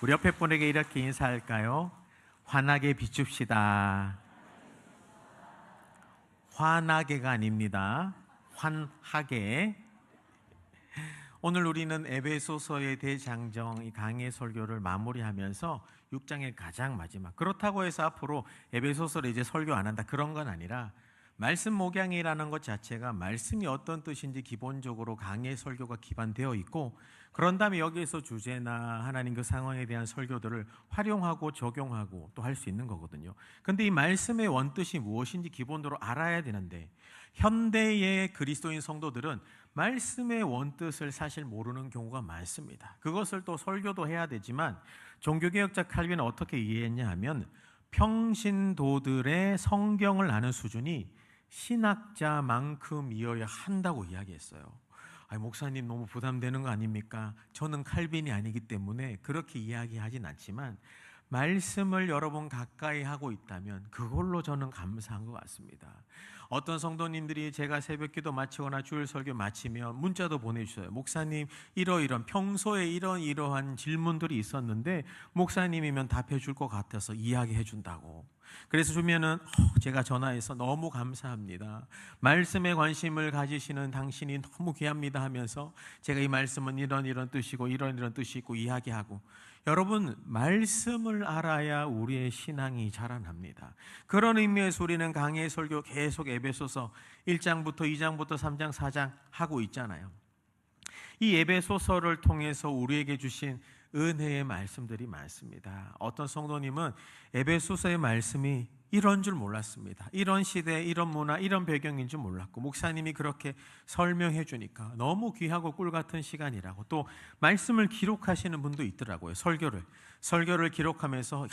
우리 옆에 분에게 이렇게 인사할까요? 환하게 비춥시다. 환하게가 아닙니다. 환하게. 오늘 우리는 에베소서의 대장정 이 강해 설교를 마무리하면서 6장의 가장 마지막, 그렇다고 해서 앞으로 에베소서를 이제 설교 안 한다 그런 건 아니라, 말씀 목양이라는 것 자체가 말씀이 어떤 뜻인지 기본적으로 강해 설교가 기반되어 있고, 그런 다음에 여기에서 주제나 하나님 그 상황에 대한 설교들을 활용하고 적용하고 또 할 수 있는 거거든요. 근데 이 말씀의 원뜻이 무엇인지 기본으로 알아야 되는데, 현대의 그리스도인 성도들은 말씀의 원뜻을 사실 모르는 경우가 많습니다. 그것을 또 설교도 해야 되지만, 종교개혁자 칼빈은 어떻게 이해했냐 하면, 평신도들의 성경을 아는 수준이 신학자만큼이어야 한다고 이야기했어요. 아니, 목사님 너무 부담되는 거 아닙니까? 저는 칼빈이 아니기 때문에 그렇게 이야기하진 않지만, 말씀을 여러분 가까이 하고 있다면 그걸로 저는 감사한 것 같습니다. 어떤 성도님들이 제가 새벽기도 마치거나 주일 설교 마치면 문자도 보내주셔요. 목사님, 이러이런 평소에 이러한 질문들이 있었는데 목사님이면 답해 줄 것 같아서 이야기해 준다고. 그래서 주면은 제가 전화해서 너무 감사합니다, 말씀에 관심을 가지시는 당신이 너무 귀합니다 하면서 제가 이 말씀은 이런 뜻이고 이런 뜻이 있고 이야기하고. 여러분, 말씀을 알아야 우리의 신앙이 자라납니다. 그런 의미에서 우리는 강해 설교 계속 에베소서 1장부터 2장부터 3장 4장 하고 있잖아요. 이 에베소서를 통해서 우리에게 주신 은혜의 말씀들이 많습니다. 어떤 성도님은 에베소서의 말씀이 이런 줄 몰랐습니다. 이런 시대, 이런 문화, 이런 배경인 줄 몰랐고, 목사님이 그렇게 설명해 주니까 너무 귀하고 꿀 같은 시간이라고. 또 말씀을 기록하시는 분도 있더라고요. 설교를 기록하면서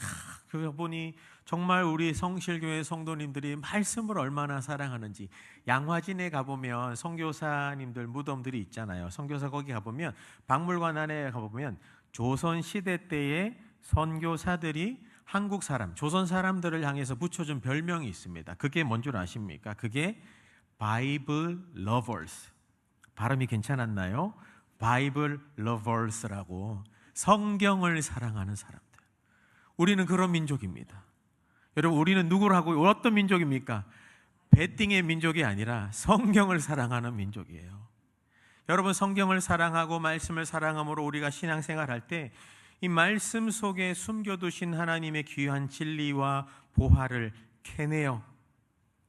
그분이 정말 우리 성실교회 성도님들이 말씀을 얼마나 사랑하는지. 양화진에 가보면 선교사님들 무덤들이 있잖아요. 선교사 거기 가보면, 박물관 안에 가보면 조선시대 때의 선교사들이 한국 사람, 조선 사람들을 향해서 붙여준 별명이 있습니다. 그게 뭔 줄 아십니까? 그게 바이블 러버스. 발음이 괜찮았나요? 바이블 러버스라고. 성경을 사랑하는 사람들. 우리는 그런 민족입니다. 여러분, 우리는 누구라고, 어떤 민족입니까? 배띵의 민족이 아니라 성경을 사랑하는 민족이에요. 여러분, 성경을 사랑하고 말씀을 사랑함으로 우리가 신앙생활할 때 이 말씀 속에 숨겨두신 하나님의 귀한 진리와 보화를 캐내어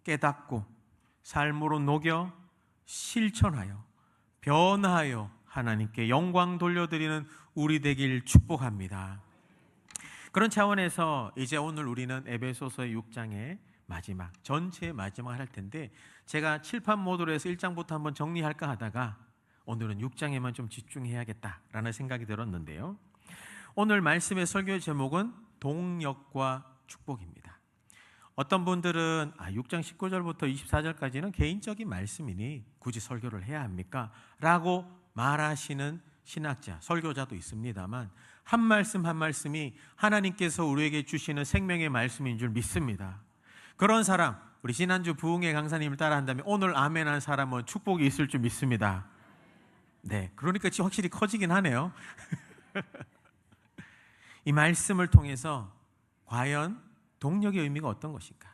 깨닫고 삶으로 녹여 실천하여 변화하여 하나님께 영광 돌려드리는 우리 되길 축복합니다. 그런 차원에서 이제 오늘 우리는 에베소서의 6장의 마지막, 전체의 마지막을 할 텐데, 제가 칠판 모드로 해서 1장부터 한번 정리할까 하다가 오늘은 6장에만 좀 집중해야겠다라는 생각이 들었는데요. 오늘 말씀의 설교 제목은 동력과 축복입니다. 어떤 분들은 6장 19절부터 24절까지는 개인적인 말씀이니 굳이 설교를 해야 합니까? 라고 말하시는 신학자, 설교자도 있습니다만, 한 말씀 한 말씀이 하나님께서 우리에게 주시는 생명의 말씀인 줄 믿습니다. 그런 사람, 우리 지난주 부흥회 강사님을 따라한다면 오늘 아멘한 사람은 축복이 있을 줄 믿습니다. 네, 그러니까 확실히 커지긴 하네요. 이 말씀을 통해서 과연 동력의 의미가 어떤 것인가?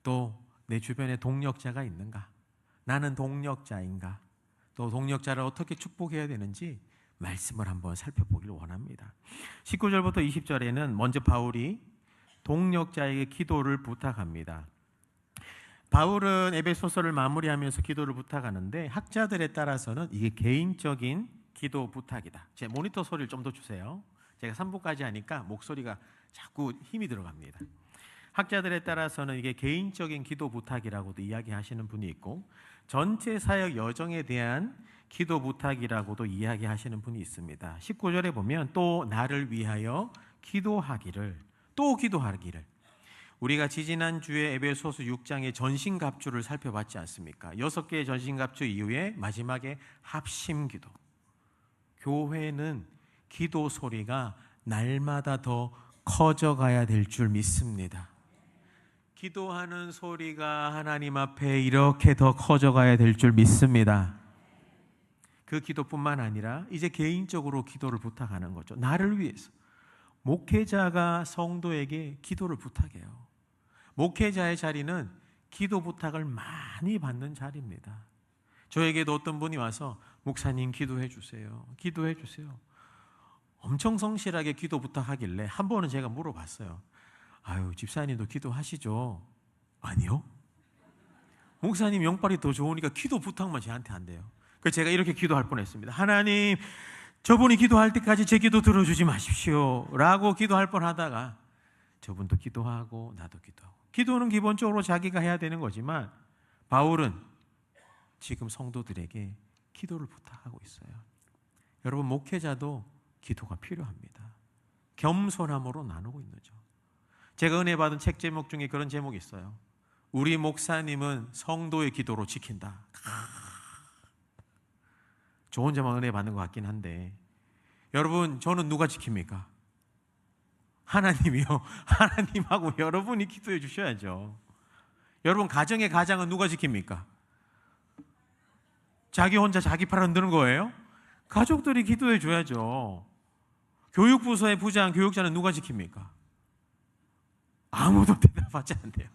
또 내 주변에 동력자가 있는가? 나는 동력자인가? 또 동력자를 어떻게 축복해야 되는지 말씀을 한번 살펴보기를 원합니다. 19절부터 20절에는 먼저 바울이 동력자에게 기도를 부탁합니다. 바울은 에베소서를 마무리하면서 기도를 부탁하는데, 학자들에 따라서는 이게 개인적인 기도 부탁이다. 제 모니터 소리를 좀 더 주세요. 제가 3부까지 하니까 목소리가 자꾸 힘이 들어갑니다. 학자들에 따라서는 이게 개인적인 기도 부탁이라고도 이야기하시는 분이 있고, 전체 사역 여정에 대한 기도 부탁이라고도 이야기하시는 분이 있습니다. 19절에 보면 또 나를 위하여 기도하기를, 또 기도하기를. 우리가 지지난주에 에베소서 6장의 전신갑주를 살펴봤지 않습니까? 6개의 전신갑주 이후에 마지막에 합심기도. 교회는 기도 소리가 날마다 더 커져가야 될 줄 믿습니다. 기도하는 소리가 하나님 앞에 이렇게 더 커져가야 될 줄 믿습니다. 그 기도뿐만 아니라 이제 개인적으로 기도를 부탁하는 거죠. 나를 위해서. 목회자가 성도에게 기도를 부탁해요. 목회자의 자리는 기도 부탁을 많이 받는 자리입니다. 저에게도 어떤 분이 와서 목사님 기도해 주세요. 기도해 주세요. 엄청 성실하게 기도 부탁하길래 한 번은 제가 물어봤어요. 아유, 집사님도 기도하시죠? 아니요. 목사님 영빨이 더 좋으니까 기도 부탁만 저한테 한대요. 그래서 제가 이렇게 기도할 뻔했습니다. 하나님, 저분이 기도할 때까지 제 기도 들어주지 마십시오 라고 기도할 뻔하다가 저분도 기도하고 나도 기도하고. 기도는 기본적으로 자기가 해야 되는 거지만 바울은 지금 성도들에게 기도를 부탁하고 있어요. 여러분, 목회자도 기도가 필요합니다. 겸손함으로 나누고 있는 거죠. 제가 은혜 받은 책 제목 중에 그런 제목이 있어요. 우리 목사님은 성도의 기도로 지킨다. 저 혼자만 은혜 받는 것 같긴 한데, 여러분, 저는 누가 지킵니까? 하나님이요. 하나님하고 여러분이 기도해 주셔야죠. 여러분, 가정의 가장은 누가 지킵니까? 자기 혼자 자기 팔 흔드는 거예요? 가족들이 기도해 줘야죠. 교육부서의 부장, 교육자는 누가 지킵니까? 아무도 대답하지 않네요.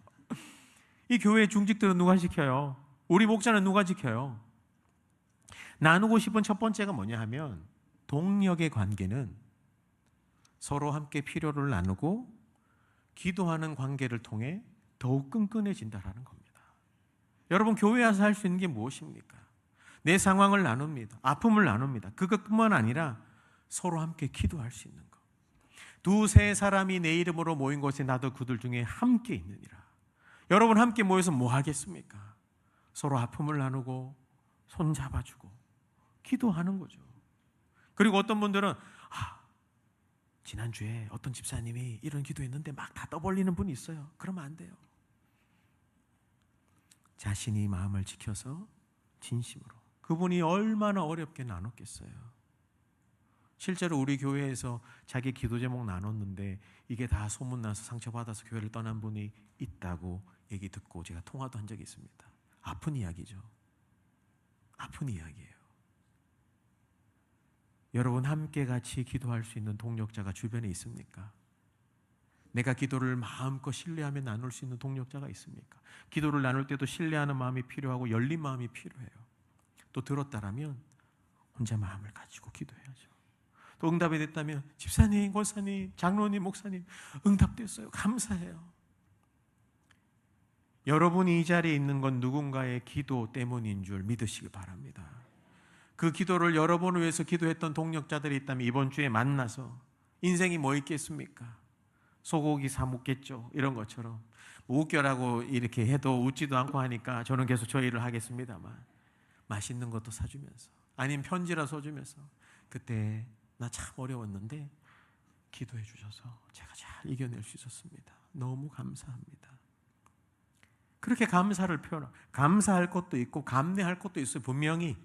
이 교회의 중직들은 누가 지켜요? 우리 목자는 누가 지켜요? 나누고 싶은 첫 번째가 뭐냐 하면, 동력의 관계는 서로 함께 필요를 나누고 기도하는 관계를 통해 더욱 끈끈해진다라는 겁니다. 여러분, 교회 와서 할 수 있는 게 무엇입니까? 내 상황을 나눕니다. 아픔을 나눕니다. 그것뿐만 아니라 서로 함께 기도할 수 있는 것. 두세 사람이 내 이름으로 모인 곳에 나도 그들 중에 함께 있느니라. 여러분, 함께 모여서 뭐 하겠습니까? 서로 아픔을 나누고 손 잡아주고 기도하는 거죠. 그리고 어떤 분들은 지난주에 어떤 집사님이 이런 기도했는데 막 다 떠벌리는 분이 있어요. 그러면 안 돼요. 자신이 마음을 지켜서 진심으로, 그분이 얼마나 어렵게 나눴겠어요. 실제로 우리 교회에서 자기 기도 제목 나눴는데 이게 다 소문나서 상처받아서 교회를 떠난 분이 있다고 얘기 듣고 제가 통화도 한 적이 있습니다. 아픈 이야기죠. 아픈 이야기예요. 여러분, 함께 같이 기도할 수 있는 동력자가 주변에 있습니까? 내가 기도를 마음껏 신뢰하며 나눌 수 있는 동력자가 있습니까? 기도를 나눌 때도 신뢰하는 마음이 필요하고 열린 마음이 필요해요. 또 들었다라면 혼자 마음을 가지고 기도해야죠. 또 응답이 됐다면 집사님, 권사님, 장로님, 목사님 응답됐어요. 감사해요. 여러분이 이 자리에 있는 건 누군가의 기도 때문인 줄 믿으시기 바랍니다. 그 기도를 여러분을 위해서 기도했던 동력자들이 있다면 이번 주에 만나서 인생이 뭐 있겠습니까? 소고기 사 먹겠죠. 이런 것처럼 웃겨라고 이렇게 해도 웃지도 않고 하니까 저는 계속 저 일을 하겠습니다만, 맛있는 것도 사주면서, 아니면 편지라 써주면서, 그때 나 참 어려웠는데 기도해 주셔서 제가 잘 이겨낼 수 있었습니다. 너무 감사합니다. 그렇게 감사를 표현하고, 감사할 것도 있고 감내할 것도 있어요. 분명히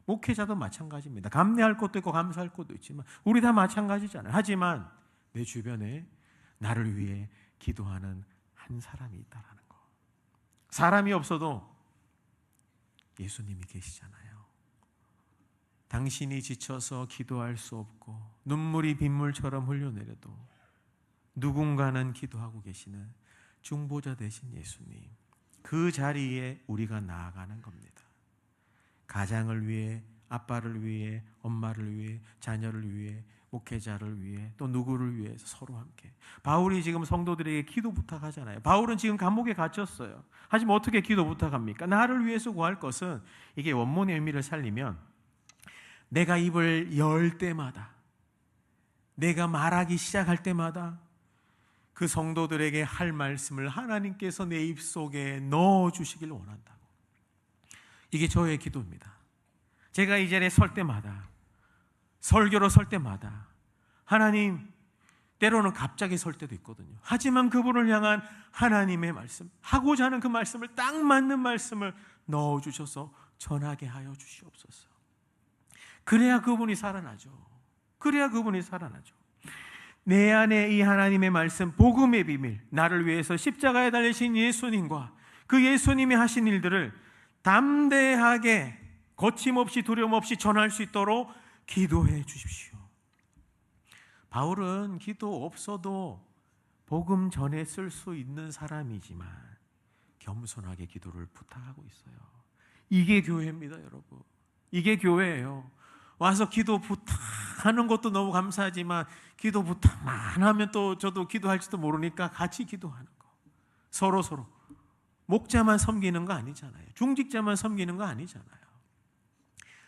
목회자도 마찬가지입니다. 감내할 것도 있고 감사할 것도 있지만 우리 다 마찬가지잖아요. 하지만 내 주변에 나를 위해 기도하는 한 사람이 있다라는 거. 사람이 없어도 예수님이 계시잖아요. 당신이 지쳐서 기도할 수 없고 눈물이 빗물처럼 흘려내려도 누군가는 기도하고 계시는 중보자 되신 예수님, 그 자리에 우리가 나아가는 겁니다. 가장을 위해, 아빠를 위해, 엄마를 위해, 자녀를 위해, 목회자를 위해, 또 누구를 위해서 서로 함께. 바울이 지금 성도들에게 기도 부탁하잖아요. 바울은 지금 감옥에 갇혔어요. 하지만 어떻게 기도 부탁합니까? 나를 위해서 구할 것은, 이게 원문의 의미를 살리면 내가 입을 열 때마다, 내가 말하기 시작할 때마다 그 성도들에게 할 말씀을 하나님께서 내 입속에 넣어주시길 원한다고. 이게 저의 기도입니다. 제가 이 자리에 설 때마다, 설교로 설 때마다, 하나님, 때로는 갑자기 설 때도 있거든요. 하지만 그분을 향한 하나님의 말씀, 하고자 하는 그 말씀을, 딱 맞는 말씀을 넣어주셔서 전하게 하여 주시옵소서. 그래야 그분이 살아나죠. 그래야 그분이 살아나죠. 내 안에 이 하나님의 말씀, 복음의 비밀, 나를 위해서 십자가에 달리신 예수님과 그 예수님이 하신 일들을 담대하게, 거침없이, 두려움 없이 전할 수 있도록 기도해 주십시오. 바울은 기도 없어도 복음 전에 쓸 수 있는 사람이지만 겸손하게 기도를 부탁하고 있어요. 이게 교회입니다, 여러분. 이게 교회예요. 와서 기도 부탁하는 것도 너무 감사하지만 기도 부탁만 하면 또 저도 기도할지도 모르니까 같이 기도하는 거. 서로 목자만 섬기는 거 아니잖아요. 중직자만 섬기는 거 아니잖아요.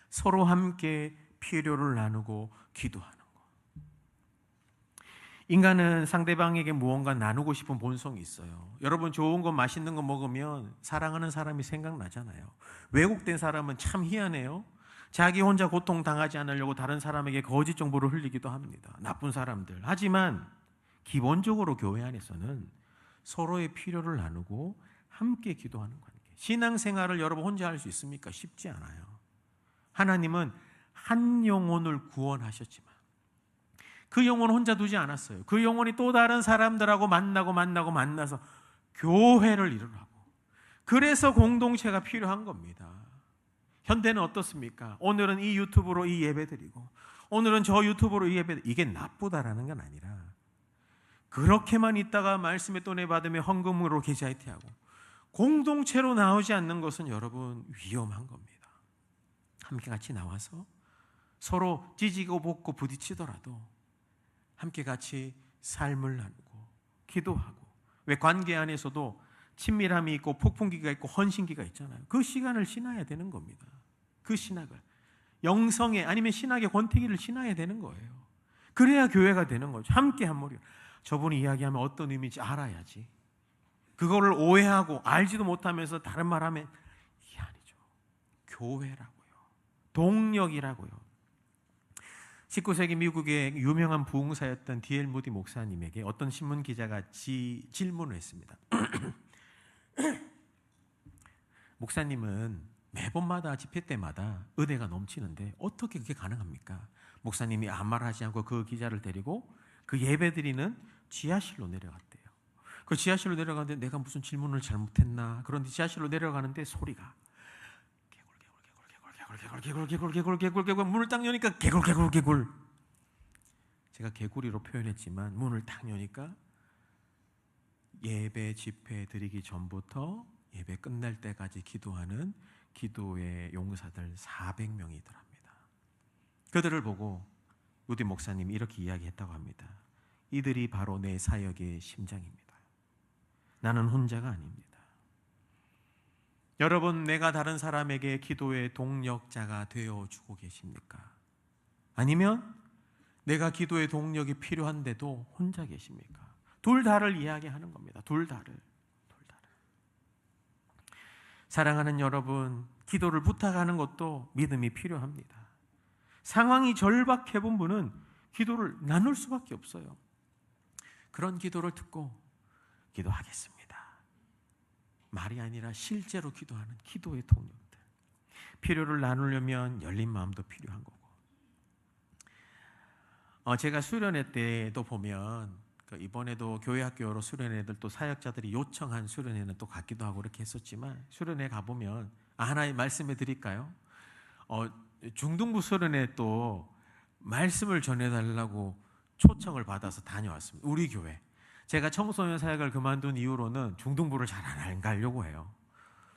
서로 함께 필요를 나누고 기도하는 거. 인간은 상대방에게 무언가 나누고 싶은 본성이 있어요. 여러분, 좋은 거 맛있는 거 먹으면 사랑하는 사람이 생각나잖아요. 왜곡된 사람은 참 희한해요. 자기 혼자 고통당하지 않으려고 다른 사람에게 거짓 정보를 흘리기도 합니다. 나쁜 사람들. 하지만 기본적으로 교회 안에서는 서로의 필요를 나누고 함께 기도하는 관계. 신앙생활을 여러분 혼자 할 수 있습니까? 쉽지 않아요. 하나님은 한 영혼을 구원하셨지만 그 영혼 혼자 두지 않았어요. 그 영혼이 또 다른 사람들하고 만나서 교회를 이루라고. 그래서 공동체가 필요한 겁니다. 현대는 어떻습니까? 오늘은 이 유튜브로 이 예배 드리고 오늘은 저 유튜브로 이 예배 드리고, 이게 나쁘다라는 건 아니라 그렇게만 있다가 말씀에 또 내받으며 헌금으로 계좌이체하고 공동체로 나오지 않는 것은 여러분 위험한 겁니다. 함께 같이 나와서 서로 찢고 볶고 부딪히더라도 함께 같이 삶을 나누고 기도하고, 왜 관계 안에서도 친밀함이 있고 폭풍기가 있고 헌신기가 있잖아요. 그 시간을 지나야 되는 겁니다. 그 신학을 영성의 아니면 신학의 권태기를 지나야 되는 거예요. 그래야 교회가 되는 거죠. 함께 한 무리. 저분이 이야기하면 어떤 의미인지 알아야지. 그거를 오해하고 알지도 못하면서 다른 말하면 이게 아니죠. 교회라고요. 동력이라고요. 19세기 미국의 유명한 부흥사였던 D.L. 무디 목사님에게 어떤 신문 기자가 질문을 했습니다. 목사님은 매번마다 집회 때마다 은혜가 넘치는데 어떻게 그게 가능합니까? 목사님이 아무 말 하지 않고 그 기자를 데리고 그 예배드리는 지하실로 내려갔대요. 그 지하실로 내려가는데 내가 무슨 질문을 잘못했나? 그런데 지하실로 내려가는데 소리가 개굴 문을 딱 여니까 개굴. 제가 개구리로 표현했지만 문을 딱 여니까 예배 집회 드리기 전부터 예배 끝날 때까지 기도하는 기도의 용사들 400명이더랍니다. 그들을 보고 무디 목사님이 이렇게 이야기했다고 합니다. 이들이 바로 내 사역의 심장입니다. 나는 혼자가 아닙니다. 여러분, 내가 다른 사람에게 기도의 동력자가 되어주고 계십니까? 아니면 내가 기도의 동력이 필요한데도 혼자 계십니까? 둘 다를 이야기하는 겁니다. 둘 다를. 사랑하는 여러분, 기도를 부탁하는 것도 믿음이 필요합니다. 상황이 절박해 본 분은 기도를 나눌 수밖에 없어요. 그런 기도를 듣고 기도하겠습니다. 말이 아니라 실제로 기도하는 기도의 동력들. 필요를 나누려면 열린 마음도 필요한 거고. 제가 수련회 때도 보면 이번에도 교회 학교로 수련회들 또 사역자들이 요청한 수련회는 또 갔기도 하고 그렇게 했었지만, 수련회 가보면 하나의 말씀해 드릴까요? 중등부 수련회 또 말씀을 전해달라고 초청을 받아서 다녀왔습니다. 우리 교회. 제가 청소년 사역을 그만둔 이후로는 중등부를 잘 안 가려고 해요.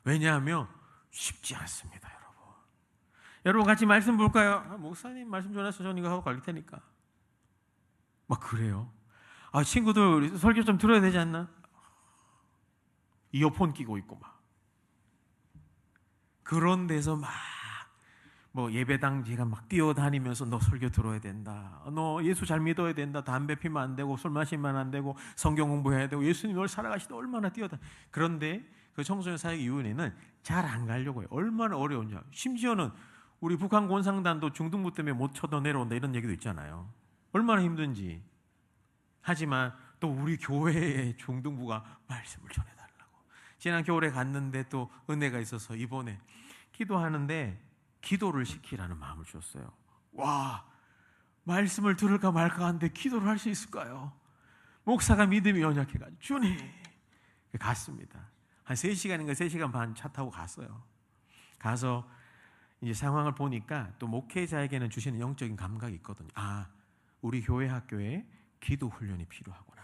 왜냐하면 쉽지 않습니다, 여러분. 여러분 같이 말씀 볼까요? 목사님 말씀 전해서 저는 이거 하고 갈 테니까. 막 그래요. 친구들 설교 좀 들어야 되지 않나? 이어폰 끼고 있고 막. 그런 데서 막 예배당 제가 막 뛰어다니면서 너 설교 들어야 된다. 너 예수 잘 믿어야 된다. 담배 피면 안 되고 술 마시면 안 되고 성경 공부해야 되고 예수님 널 살아가시다 얼마나 뛰어다. 그런데 그 청소년 사역 이후에는 잘 안 가려고 해요. 얼마나 어려운지. 심지어는 우리 북한 권상단도 중등부 때문에 못 쳐도 내려온다 이런 얘기도 있잖아요. 얼마나 힘든지. 하지만 또 우리 교회의 중등부가 말씀을 전해달라고. 지난 겨울에 갔는데 또 은혜가 있어서 이번에 기도하는데 기도를 시키라는 마음을 줬어요. 와, 말씀을 들을까 말까 하는데 기도를 할 수 있을까요? 목사가 믿음이 연약해가지고 주님 갔습니다. 한 3시간인가 3시간 반 차 타고 갔어요. 가서 이제 상황을 보니까 또 목회자에게는 주시는 영적인 감각이 있거든요. 우리 교회 학교에 기도 훈련이 필요하구나.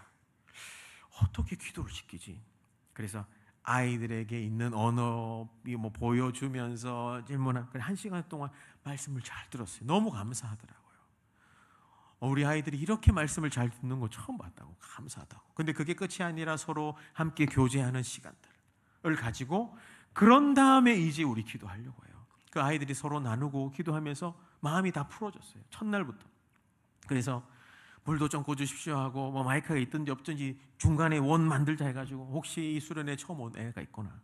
어떻게 기도를 시키지? 그래서 아이들에게 있는 언어 보여주면서 질문한 1시간 동안 말씀을 잘 들었어요. 너무 감사하더라고요. 우리 아이들이 이렇게 말씀을 잘 듣는 거 처음 봤다고, 감사하다고. 근데 그게 끝이 아니라 서로 함께 교제하는 시간들을 가지고 그런 다음에 이제 우리 기도하려고 해요. 그 아이들이 서로 나누고 기도하면서 마음이 다 풀어졌어요. 첫날부터. 그래서 물도 좀 꽂으십시오 하고 마이크가 있든지 없든지 중간에 원 만들자 해가지고 혹시 이 수련회 처음 온 애가 있거나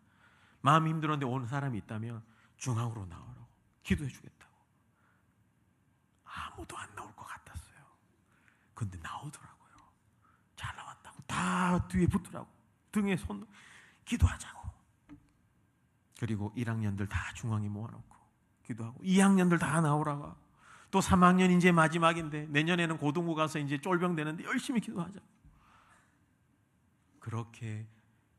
마음이 힘들었는데 오는 사람이 있다면 중앙으로 나오라고 기도해 주겠다고. 아무도 안 나올 것 같았어요. 근데 나오더라고요. 잘 나왔다고. 다 뒤에 붙더라고. 등에 손 기도하자고. 그리고 1학년들 다 중앙에 모아놓고 기도하고 2학년들 다 나오라고. 또 3학년 이제 마지막인데 내년에는 고등부 가서 이제 쫄병 되는데 열심히 기도하자. 그렇게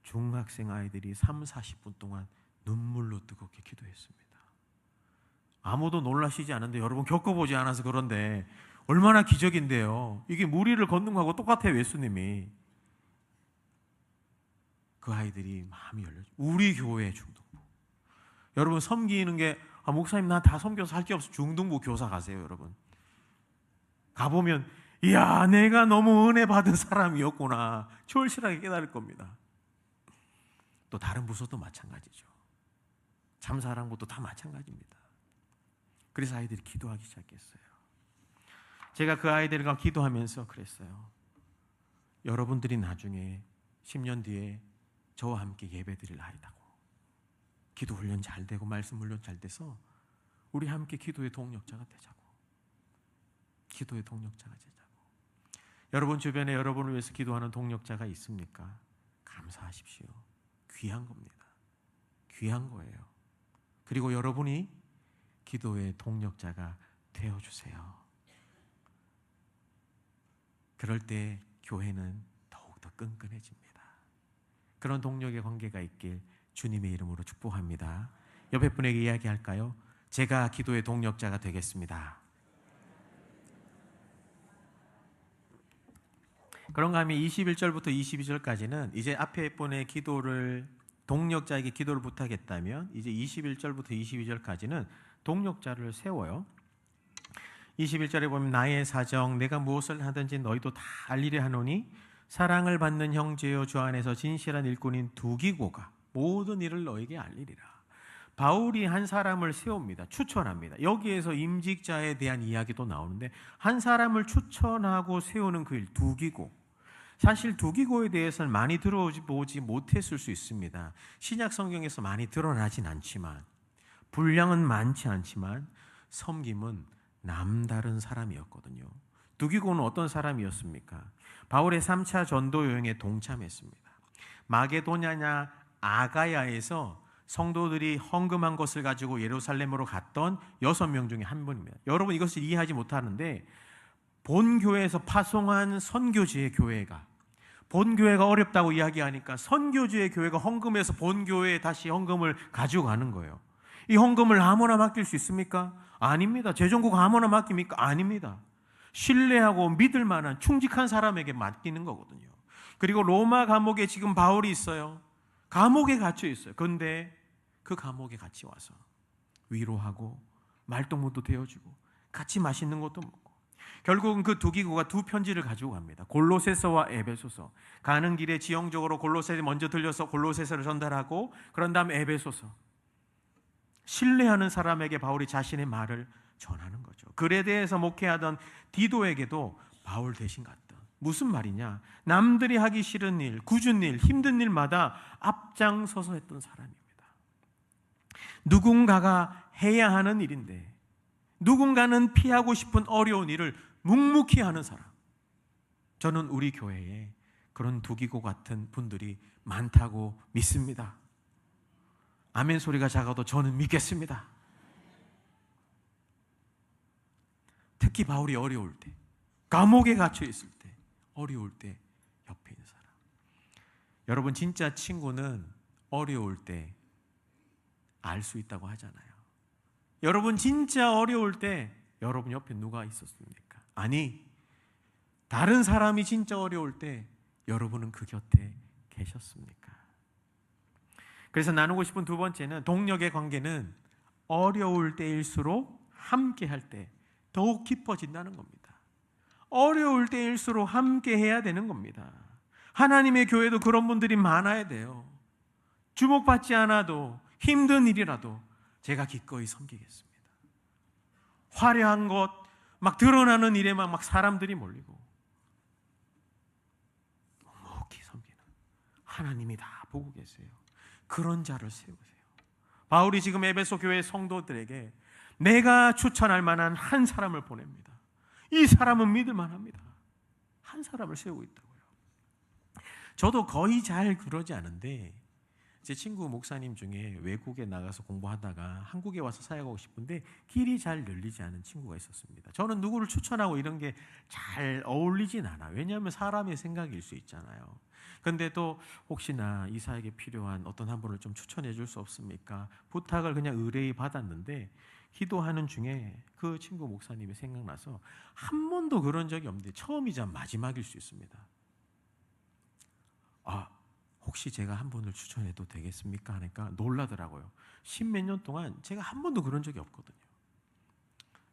중학생 아이들이 30-40분 동안 눈물로 뜨겁게 기도했습니다. 아무도 놀라시지 않은데 여러분 겪어보지 않아서 그런데 얼마나 기적인데요. 이게 무리를 걷는 거하고 똑같아요. 예수님이. 그 아이들이 마음이 열려요. 우리 교회 중등부. 여러분 섬기는 게 목사님 나 다 섬겨서 할 게 없어. 중등부 교사 가세요. 여러분 가보면 이야 내가 너무 은혜 받은 사람이었구나 절실하게 깨달을 겁니다. 또 다른 부서도 마찬가지죠. 참사랑부도 다 마찬가지입니다. 그래서 아이들이 기도하기 시작했어요. 제가 그 아이들과 기도하면서 그랬어요. 여러분들이 나중에 10년 뒤에 저와 함께 예배드릴 아이다고. 기도 훈련 잘 되고 말씀 훈련 잘 돼서 우리 함께 기도의 동력자가 되자고. 기도의 동력자가 되자고. 여러분 주변에 여러분을 위해서 기도하는 동력자가 있습니까? 감사하십시오. 귀한 겁니다. 귀한 거예요. 그리고 여러분이 기도의 동력자가 되어주세요. 그럴 때 교회는 더욱더 끈끈해집니다. 그런 동력의 관계가 있길 주님의 이름으로 축복합니다. 옆에 분에게 이야기할까요? 제가 기도의 동력자가 되겠습니다. 그런가 하면 21절부터 22절까지는 이제 앞에 분의 기도를 동력자에게 기도를 부탁했다면 이제 21절부터 22절까지는 동력자를 세워요. 21절에 보면 나의 사정 내가 무엇을 하든지 너희도 다 알리려 하노니 사랑을 받는 형제여 주 안에서 진실한 일꾼인 두기고가 모든 일을 너에게 알리리라. 바울이 한 사람을 세웁니다. 추천합니다. 여기에서 임직자에 대한 이야기도 나오는데 한 사람을 추천하고 세우는 그 일 두기고. 사실 두기고에 대해서는 많이 들어보지 못했을 수 있습니다. 신약 성경에서 많이 드러나진 않지만 분량은 많지 않지만 섬김은 남다른 사람이었거든요. 두기고는 어떤 사람이었습니까? 바울의 3차 전도 여행에 동참했습니다. 마게도냐냐 아가야에서 성도들이 헌금한 것을 가지고 예루살렘으로 갔던 6명 중에 한 분입니다. 여러분 이것을 이해하지 못하는데 본 교회에서 파송한 선교지의 교회가 본 교회가 어렵다고 이야기하니까 선교지의 교회가 헌금해서 본 교회에 다시 헌금을 가지고 가는 거예요. 이 헌금을 아무나 맡길 수 있습니까? 아닙니다. 재정국 아무나 맡깁니까? 아닙니다. 신뢰하고 믿을 만한 충직한 사람에게 맡기는 거거든요. 그리고 로마 감옥에 지금 바울이 있어요. 감옥에 갇혀 있어요. 그런데 그 감옥에 같이 와서 위로하고 말동무도 되어주고 같이 맛있는 것도 먹고 결국은 그 두기고가 두 편지를 가지고 갑니다. 골로새서와 에베소서. 가는 길에 지형적으로 골로새에 먼저 들려서 골로새서를 전달하고 그런 다음 에베소서. 신뢰하는 사람에게 바울이 자신의 말을 전하는 거죠. 글에 대해서 목회하던 디도에게도 바울 대신 갔던. 무슨 말이냐? 남들이 하기 싫은 일, 굳은 일, 힘든 일마다 앞장서서 했던 사람입니다. 누군가가 해야 하는 일인데 누군가는 피하고 싶은 어려운 일을 묵묵히 하는 사람. 저는 우리 교회에 그런 두기고 같은 분들이 많다고 믿습니다. 아멘 소리가 작아도 저는 믿겠습니다. 특히 바울이 어려울 때, 감옥에 갇혀 있을 때, 어려울 때 옆에 있는 사람. 여러분 진짜 친구는 어려울 때 알 수 있다고 하잖아요. 여러분 진짜 어려울 때 여러분 옆에 누가 있었습니까? 아니 다른 사람이 진짜 어려울 때 여러분은 그 곁에 계셨습니까? 그래서 나누고 싶은 두 번째는, 동력의 관계는 어려울 때일수록 함께 할 때 더욱 깊어진다는 겁니다. 어려울 때일수록 함께 해야 되는 겁니다. 하나님의 교회도 그런 분들이 많아야 돼요. 주목받지 않아도 힘든 일이라도 제가 기꺼이 섬기겠습니다. 화려한 것, 막 드러나는 일에만 막 사람들이 몰리고 묵묵히 섬기는, 하나님이 다 보고 계세요. 그런 자를 세우세요. 바울이 지금 에베소 교회 성도들에게 내가 추천할 만한 한 사람을 보냅니다. 이 사람은 믿을 만합니다. 한 사람을 세우고 있다고요. 저도 거의 잘 그러지 않은데, 제 친구 목사님 중에 외국에 나가서 공부하다가 한국에 와서 사역하고 싶은데 길이 잘 열리지 않은 친구가 있었습니다. 저는 누구를 추천하고 이런 게 잘 어울리진 않아요. 왜냐하면 사람의 생각일 수 있잖아요. 근데 또 혹시나 이 사역에 필요한 어떤 한 분을 좀 추천해 줄 수 없습니까? 부탁을 그냥 의뢰히 받았는데, 기도하는 중에 그 친구 목사님이 생각나서, 한 번도 그런 적이 없는데 처음이자 마지막일 수 있습니다. 혹시 제가 한 분을 추천해도 되겠습니까? 하니까 놀라더라고요. 십몇 년 동안 제가 한 번도 그런 적이 없거든요.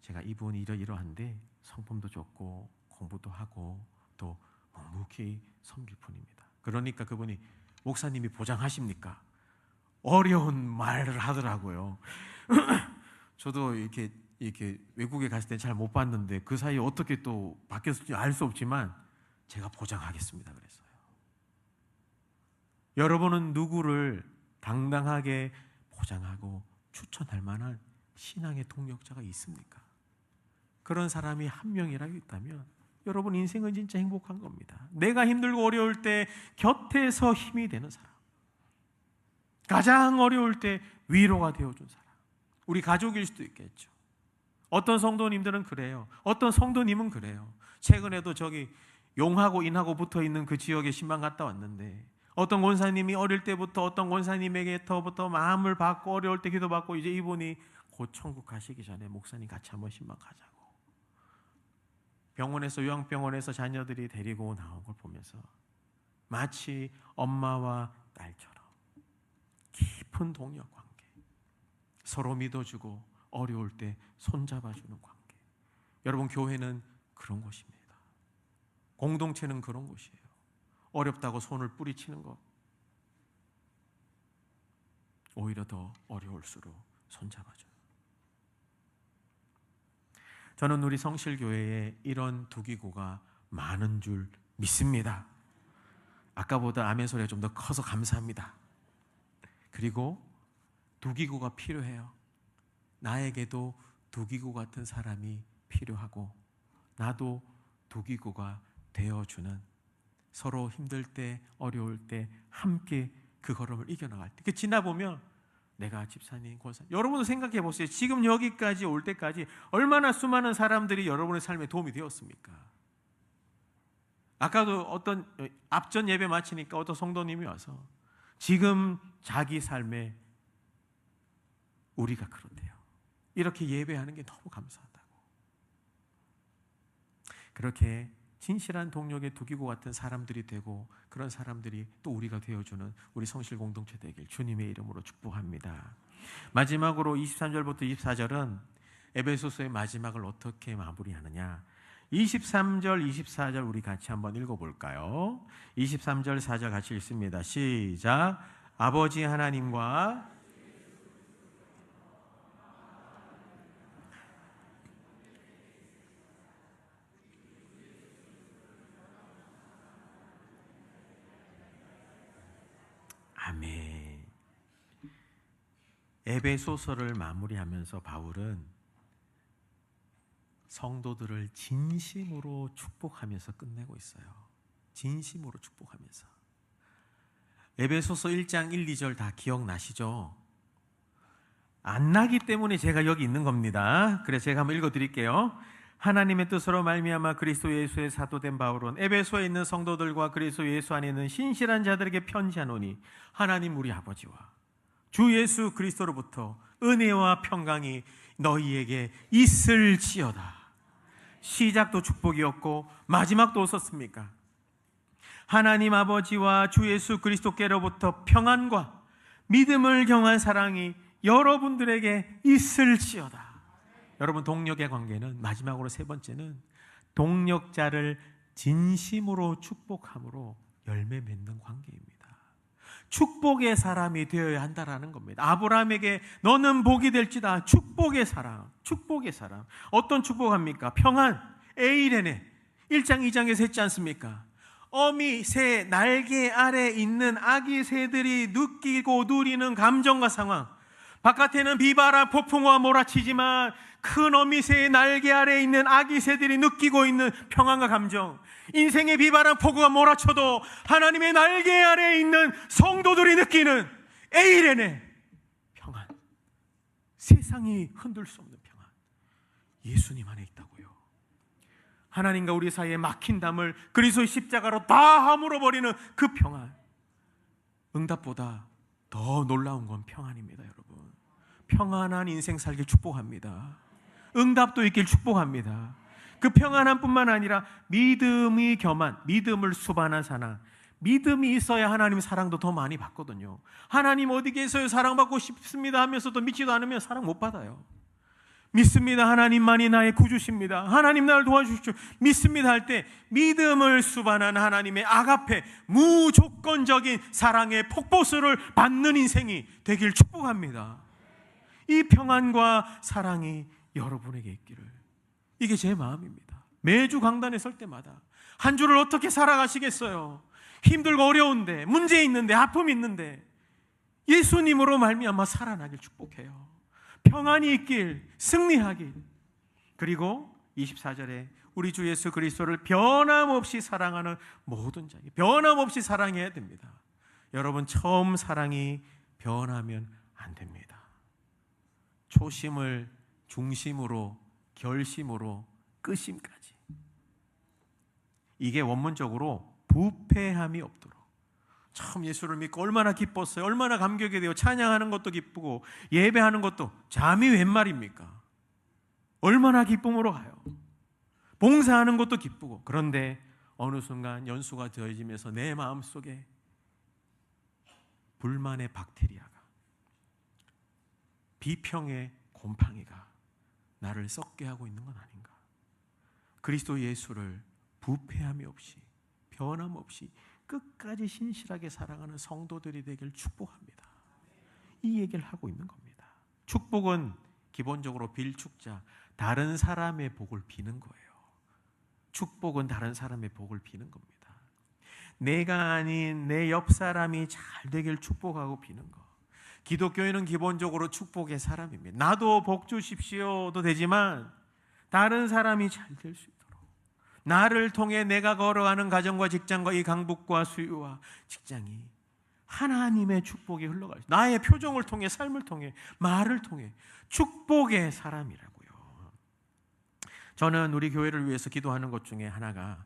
제가 이분이 이러이러한데 성품도 좋고 공부도 하고 또 묵묵히 섬길 분입니다. 그러니까 그분이, 목사님이 보장하십니까? 어려운 말을 하더라고요. 저도 이렇게 외국에 갔을 때 잘 못 봤는데 그 사이에 어떻게 또 바뀌었을지 알 수 없지만 제가 보장하겠습니다 그랬어요. 여러분은 누구를 당당하게 보장하고 추천할 만한 신앙의 동력자가 있습니까? 그런 사람이 한 명이라도 있다면 여러분 인생은 진짜 행복한 겁니다. 내가 힘들고 어려울 때 곁에서 힘이 되는 사람, 가장 어려울 때 위로가 되어준 사람, 우리 가족일 수도 있겠죠. 어떤 성도님들은 그래요. 어떤 성도님은 그래요. 최근에도 저기 용하고 인하고 붙어있는 그 지역에 신방 갔다 왔는데, 어떤 권사님이 어릴 때부터 어떤 권사님에게부터 마음을 받고 어려울 때 기도받고, 이제 이분이 곧 천국 가시기 전에 목사님 같이 한번 신방 가자고, 병원에서, 요양병원에서 자녀들이 데리고 나온 걸 보면서 마치 엄마와 딸처럼 깊은 동력 관계, 서로 믿어주고 어려울 때 손잡아주는 관계. 여러분, 교회는 그런 곳입니다. 공동체는 그런 곳이에요. 어렵다고 손을 뿌리치는 것, 오히려 더 어려울수록 손잡아줘요. 저는 우리 성실교회에 이런 두기고가 많은 줄 믿습니다. 아까보다 아멘 소리가 좀 더 커서 감사합니다. 그리고 두기고가 필요해요. 나에게도 두기고 같은 사람이 필요하고, 나도 두기고가 되어주는, 서로 힘들 때 어려울 때 함께 그 걸음을 이겨나갈 때, 그 지나보면 내가 집사님, 권사님, 여러분도 생각해 보세요. 지금 여기까지 올 때까지 얼마나 수많은 사람들이 여러분의 삶에 도움이 되었습니까? 아까도 어떤 앞전 예배 마치니까 어떤 성도님이 와서 지금 자기 삶에 우리가 그런데요, 이렇게 예배하는 게 너무 감사하다고. 그렇게 진실한 동력의 두기고 같은 사람들이 되고, 그런 사람들이 또 우리가 되어주는 우리 성실 공동체 되길 주님의 이름으로 축복합니다. 마지막으로 23절부터 24절은 에베소서의 마지막을 어떻게 마무리하느냐, 23절, 24절 우리 같이 한번 읽어볼까요? 23절, 4절 같이 읽습니다. 시작. 아버지 하나님과 아멘. 에베소서를 마무리하면서 바울은 성도들을 진심으로 축복하면서 끝내고 있어요. 진심으로 축복하면서. 에베소서 1장 1, 2절 다 기억나시죠? 안 나기 때문에 제가 여기 있는 겁니다. 그래서 제가 한번 읽어드릴게요. 하나님의 뜻으로 말미암아 그리스도 예수의 사도된 바울은 에베소에 있는 성도들과 그리스도 예수 안에 있는 신실한 자들에게 편지하노니, 하나님 우리 아버지와 주 예수 그리스도로부터 은혜와 평강이 너희에게 있을지어다. 시작도 축복이었고 마지막도 어떻습니까? 하나님 아버지와 주 예수 그리스도께로부터 평안과 믿음을 경한 사랑이 여러분들에게 있을지어다. 여러분, 동력의 관계는 마지막으로 세 번째는 동력자를 진심으로 축복함으로 열매 맺는 관계입니다. 축복의 사람이 되어야 한다라는 겁니다. 아브라함에게 너는 복이 될지다. 축복의 사람, 축복의 사람. 어떤 축복합니까? 평안, 에이레네. 1장 2장에서 했지 않습니까? 어미 새 날개 아래 있는 아기 새들이 느끼고 누리는 감정과 상황. 바깥에는 비바람 폭풍우가 몰아치지만 큰 어미 새의 날개 아래 있는 아기 새들이 느끼고 있는 평안과 감정. 인생의 비바람 폭우가 몰아쳐도 하나님의 날개 아래 있는 성도들이 느끼는 에이레네 평안. 세상이 흔들 수 없는 평안. 예수님 안에 있다고요. 하나님과 우리 사이에 막힌 담을 그리스도의 십자가로 다 허물어 버리는 그 평안. 응답보다 더 놀라운 건 평안입니다, 여러분. 평안한 인생 살길 축복합니다. 응답도 있길 축복합니다. 그 평안함뿐만 아니라 믿음이 겸한, 믿음을 수반한 사랑. 믿음이 있어야 하나님 사랑도 더 많이 받거든요. 하나님 어디 계세요? 사랑받고 싶습니다 하면서도 믿지도 않으면 사랑 못 받아요. 믿습니다. 하나님만이 나의 구주십니다. 하나님 나를 도와주십시오. 믿습니다 할 때 믿음을 수반한 하나님의 아가페, 무조건적인 사랑의 폭포수를 받는 인생이 되길 축복합니다. 이 평안과 사랑이 여러분에게 있기를. 이게 제 마음입니다. 매주 강단에 설 때마다 한 주를 어떻게 살아가시겠어요? 힘들고 어려운데, 문제 있는데, 아픔이 있는데 예수님으로 말미암아 살아나길 축복해요. 평안이 있길, 승리하길. 그리고 24절에 우리 주 예수 그리스도를 변함없이 사랑하는 모든 자에게 변함없이 사랑해야 됩니다. 여러분, 처음 사랑이 변하면 안 됩니다. 초심을 중심으로, 결심으로, 끝심까지. 이게 원문적으로 부패함이 없도록. 처음 예수를 믿고 얼마나 기뻤어요. 얼마나 감격이 돼요. 찬양하는 것도 기쁘고 예배하는 것도 잠이 웬 말입니까? 얼마나 기쁨으로 가요. 봉사하는 것도 기쁘고. 그런데 어느 순간 연수가 더해지면서 내 마음속에 불만의 박테리아가, 비평의 곰팡이가 나를 썩게 하고 있는 건 아닌가. 그리스도 예수를 부패함이 없이, 변함없이 끝까지 신실하게 사랑하는 성도들이 되길 축복합니다. 이 얘기를 하고 있는 겁니다. 축복은 기본적으로 빌축자, 다른 사람의 복을 비는 거예요. 축복은 다른 사람의 복을 비는 겁니다. 내가 아닌 내 옆 사람이 잘 되길 축복하고 비는 거. 기독교인은 기본적으로 축복의 사람입니다. 나도 복 주십시오도 되지만 다른 사람이 잘 될 수 있도록, 나를 통해 내가 걸어가는 가정과 직장과 이 강북과 수유와 직장이 하나님의 축복이 흘러갈 수, 나의 표정을 통해, 삶을 통해, 말을 통해 축복의 사람이라고요. 저는 우리 교회를 위해서 기도하는 것 중에 하나가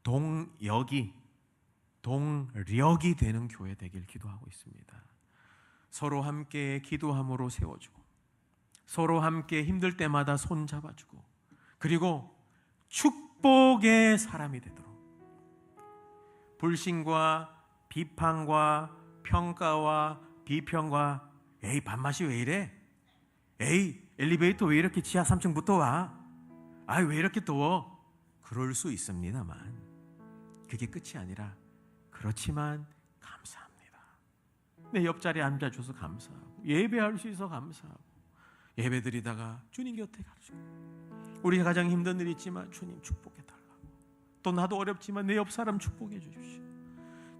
동력이 되는 교회 되길 기도하고 있습니다. 서로 함께 기도함으로 세워주고, 서로 함께 힘들 때마다 손 잡아주고, 그리고 축복의 사람이 되도록. 불신과 비판과 평가와 비평과 에이 밥맛이 왜 이래? 에이 엘리베이터 왜 이렇게 지하 3층부터 와? 아이 왜 이렇게 더워? 그럴 수 있습니다만 그게 끝이 아니라, 그렇지만 감사합니다. 내 옆자리에 앉아줘서 감사하고, 예배할 수 있어 감사하고, 예배 드리다가 주님 곁에 가시고, 우리 가장 힘든 일이 있지만 주님 축복해달라고, 또 나도 어렵지만 내 옆 사람 축복해 주십시오.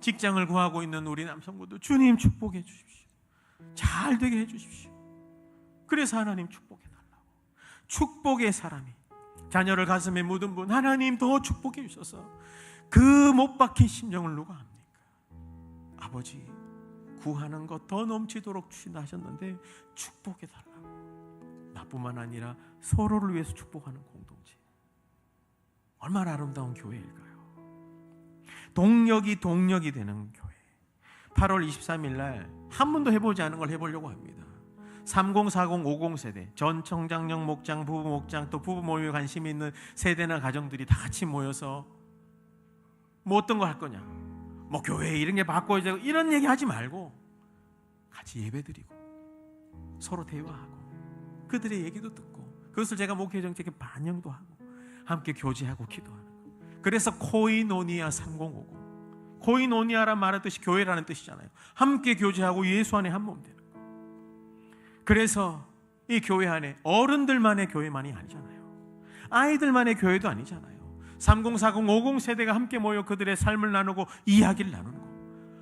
직장을 구하고 있는 우리 남성분도 주님 축복해 주십시오. 잘 되게 해 주십시오. 그래서 하나님 축복해달라고. 축복의 사람이, 자녀를 가슴에 묻은 분 하나님 더 축복해 주셔서 그 못 박힌 심정을 누가 합니까? 아버지 구하는 것 더 넘치도록 주신다 하셨는데 축복해달라고. 나뿐만 아니라 서로를 위해서 축복하는 공동체, 얼마나 아름다운 교회일까요? 동력이 되는 교회. 8월 23일 날 한 번도 해보지 않은 걸 해보려고 합니다. 30, 40, 50 세대, 전 청장역 목장, 부부 목장, 또 부부 모임에 관심이 있는 세대나 가정들이 다 같이 모여서 뭐 어떤 거 할 거냐, 뭐 교회 이런 게 바꿔야 되고 이런 얘기 하지 말고 같이 예배드리고 서로 대화하고 그들의 얘기도 듣고 그것을 제가 목회 정책에 반영도 하고 함께 교제하고 기도하는 거. 그래서 코이노니아 3050, 코이노니아란 말의 뜻이 교회라는 뜻이잖아요. 함께 교제하고 예수 안에 한 몸 되는 거. 그래서 이 교회 안에 어른들만의 교회만이 아니잖아요. 아이들만의 교회도 아니잖아요. 30, 40, 50 세대가 함께 모여 그들의 삶을 나누고 이야기를 나누는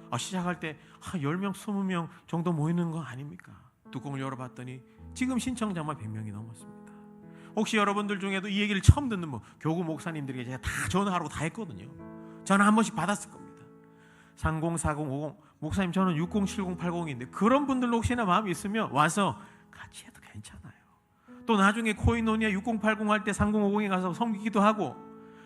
거. 시작할 때 10명, 20명 정도 모이는 거 아닙니까? 뚜껑을 열어봤더니 지금 신청자만 100명이 넘었습니다. 혹시 여러분들 중에도 이 얘기를 처음 듣는 교구 목사님들에게 제가 다 전화하고 다 했거든요. 전화 한 번씩 받았을 겁니다. 30, 40, 50 목사님 저는 60, 70, 80인데 그런 분들도 혹시나 마음이 있으면 와서 같이 해도 괜찮아요. 또 나중에 코이노니아 60, 80 할 때 30, 50에 가서 섬기기도 하고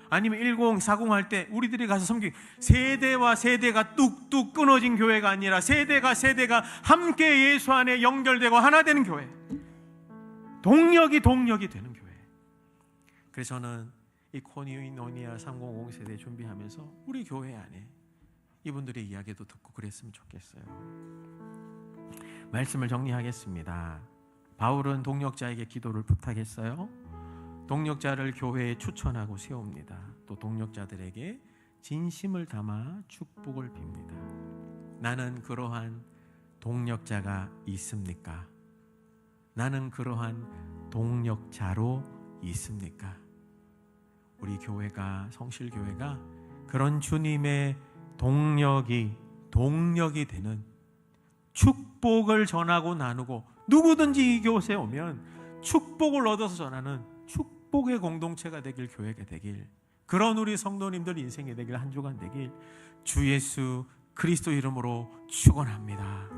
아니면 10, 40 할 때 우리들이 가서 섬기기. 세대와 세대가 뚝뚝 끊어진 교회가 아니라 세대가 함께 예수 안에 연결되고 하나 되는 교회. 동력이 되는 교회. 그래서 저는 이 코이노니아 3050 세대 준비하면서 우리 교회 안에 이분들의 이야기도 듣고 그랬으면 좋겠어요. 말씀을 정리하겠습니다. 바울은 동력자에게 기도를 부탁했어요. 동력자를 교회에 추천하고 세웁니다. 또 동력자들에게 진심을 담아 축복을 빕니다. 나는 그러한 동력자가 있습니까? 나는 그러한 동력자로 있습니까? 우리 교회가, 성실교회가 그런 주님의 동력이 되는 축복을 전하고 나누고 누구든지 이 곳에 오면 축복을 얻어서 전하는 축복의 공동체가 되길, 교회가 되길, 그런 우리 성도님들 인생이 되길, 한 주간 되길 주 예수 그리스도 이름으로 축원합니다.